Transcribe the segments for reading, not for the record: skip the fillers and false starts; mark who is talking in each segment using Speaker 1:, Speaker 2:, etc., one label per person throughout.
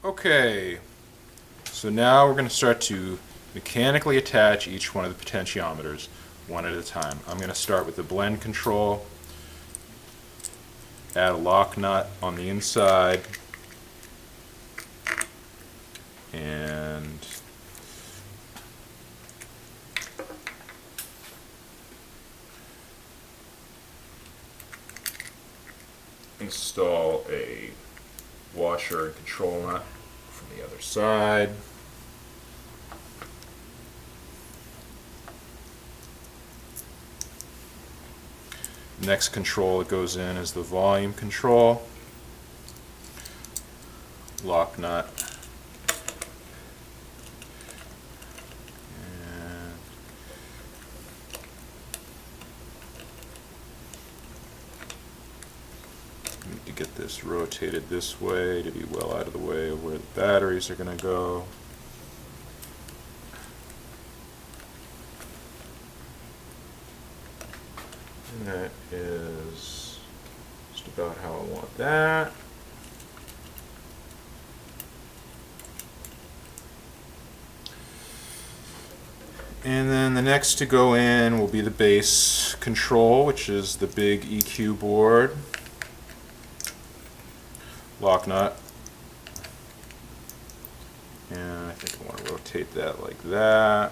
Speaker 1: Okay, so now we're going to start to mechanically attach each one of the potentiometers one at a time. I'm going to start with the blend control, add a lock nut on the inside, and install a washer and control nut from the other side. Next control that goes in is the volume control. Lock nut. And need to get this rotated this way to be well out of the way of where the batteries are going to go. And that is just about how I want that. And then the next to go in will be the bass control, which is the big EQ board. Lock nut. And I think I want to rotate that like that.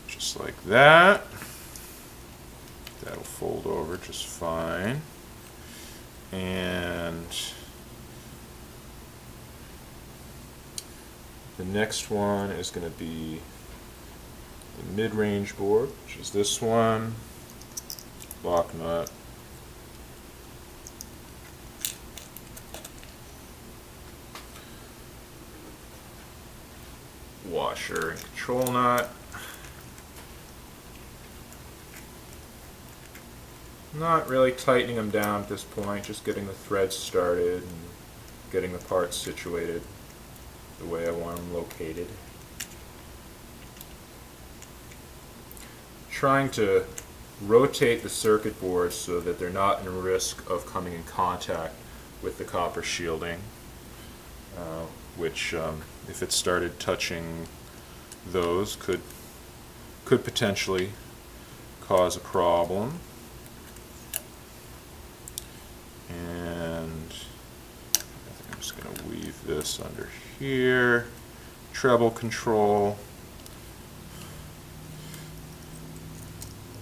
Speaker 1: Just like that. That'll fold over just fine. And the next one is going to be the mid-range board, which is this one. Lock nut. Washer and control nut. Not really tightening them down at this point, just getting the threads started and getting the parts situated the way I want them located. Trying to rotate the circuit boards so that they're not in risk of coming in contact with the copper shielding, which if it started touching those could potentially cause a problem. And I think I'm just going to weave this under here. Treble control.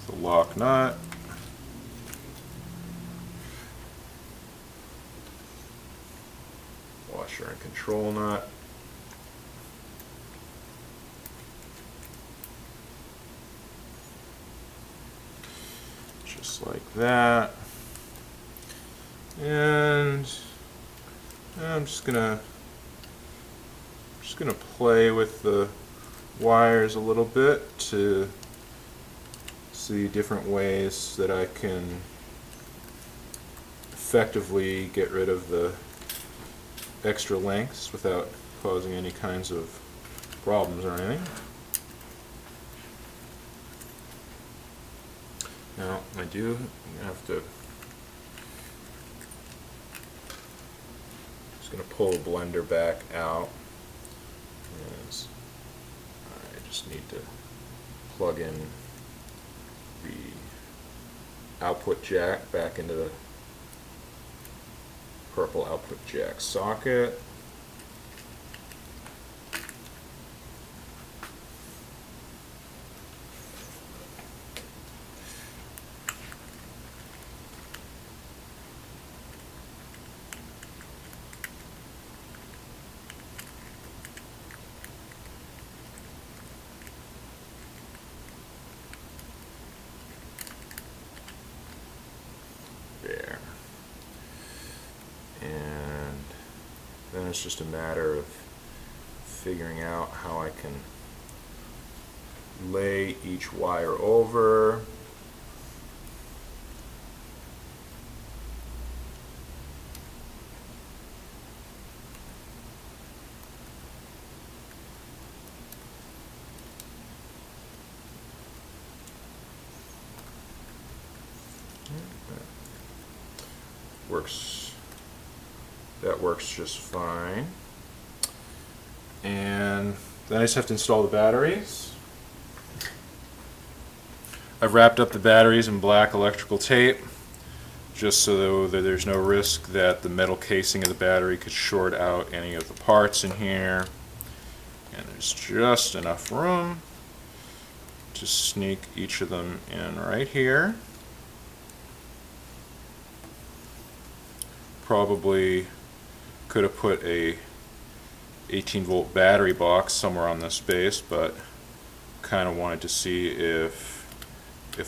Speaker 1: The lock nut. Washer and control nut. Just like that. And I'm just gonna play with the wires a little bit to see different ways that I can effectively get rid of the extra lengths without causing any kinds of problems or anything. Now I do have to going to pull the blender back out, as I just need to plug in the output jack back into the purple output jack socket. There. And then it's just a matter of figuring out how I can lay each wire over. works just fine. And then I just have to install the batteries. I've wrapped up the batteries in black electrical tape, just so that there's no risk that the metal casing of the battery could short out any of the parts in here. And there's just enough room to sneak each of them in right here. Probably could have put a 18-volt battery box somewhere on this base, but kind of wanted to see if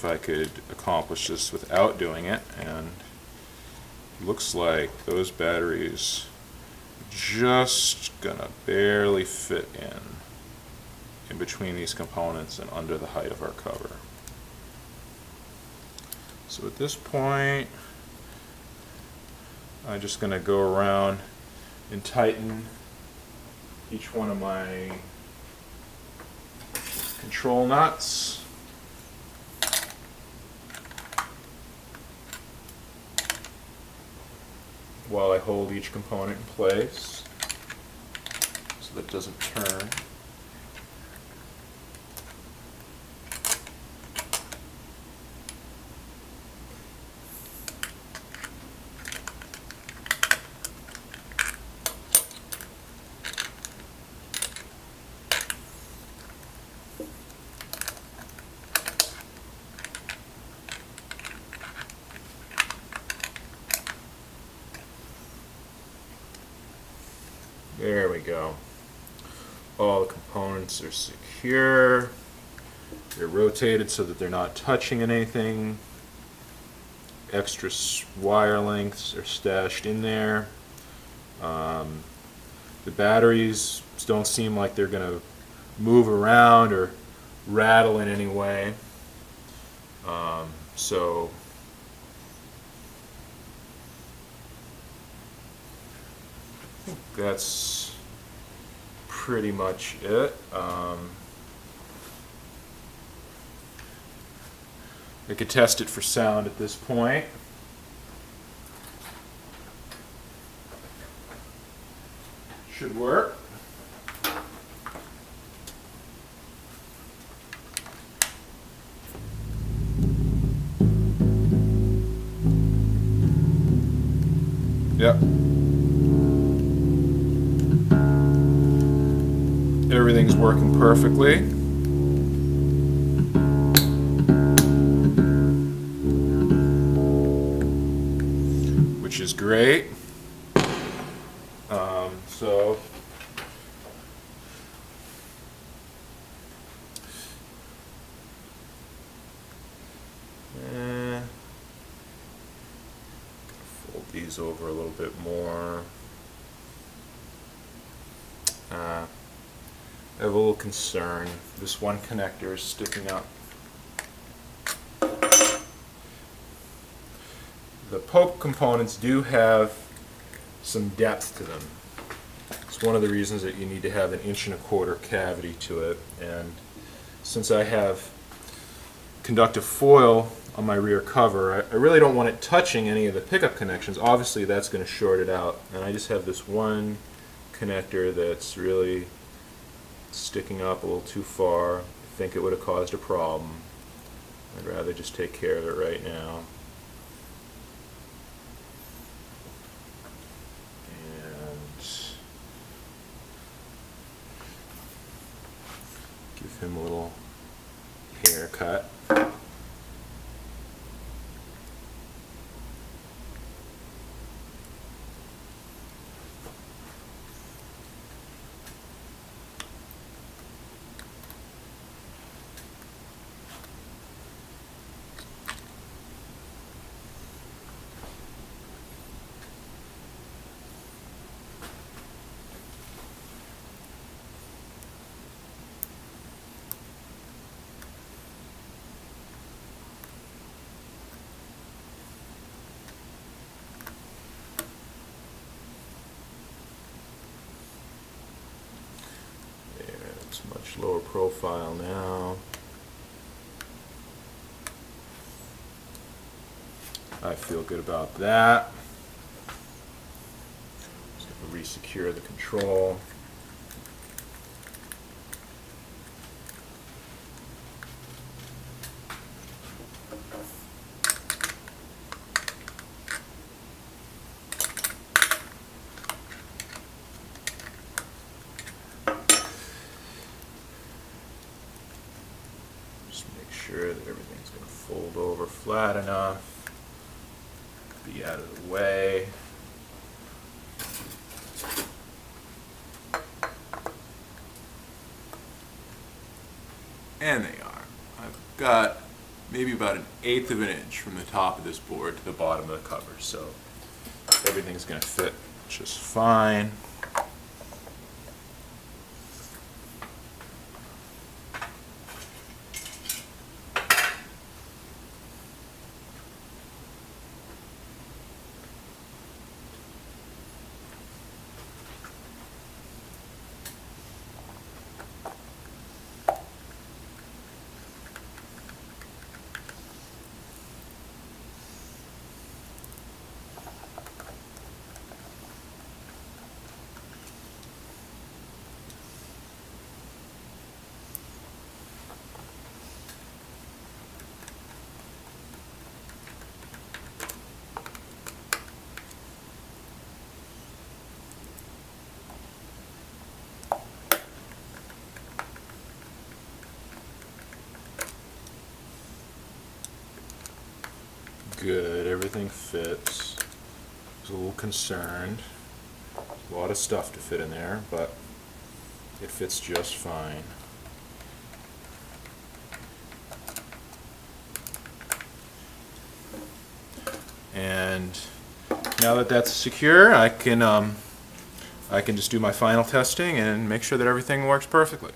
Speaker 1: I could accomplish this without doing it, and looks like those batteries just gonna barely fit in between these components and under the height of our cover. So at this point, I'm just gonna go around and tighten each one of my control nuts. While I hold each component in place so that it doesn't turn. There we go. All the components are secure. They're rotated so that they're not touching anything. Extra wire lengths are stashed in there. The batteries don't seem like they're going to move around or rattle in any way. So that's pretty much it. I could test it for sound at this point. Should work. Yep. Everything's working perfectly. Which is great. So fold these over a little bit more. I have a little concern. This one connector is sticking up. The poke components do have some depth to them. It's one of the reasons that you need to have an 1.25 inch cavity to it. And since I have conductive foil on my rear cover, I really don't want it touching any of the pickup connections. Obviously that's going to short it out. And I just have this one connector that's really sticking up a little too far. I think it would have caused a problem. I'd rather just take care of it right now. And give him a little haircut. It's much lower profile now. I feel good about that. resecure the control. Just make sure that everything's going to fold over flat enough, be out of the way. And they are. I've got maybe about 1/8 of an inch from the top of this board to the bottom of the cover, so everything's going to fit just fine. Good, everything fits. I was a little concerned. A lot of stuff to fit in there, but it fits just fine. And now that that's secure, I can just do my final testing and make sure that everything works perfectly.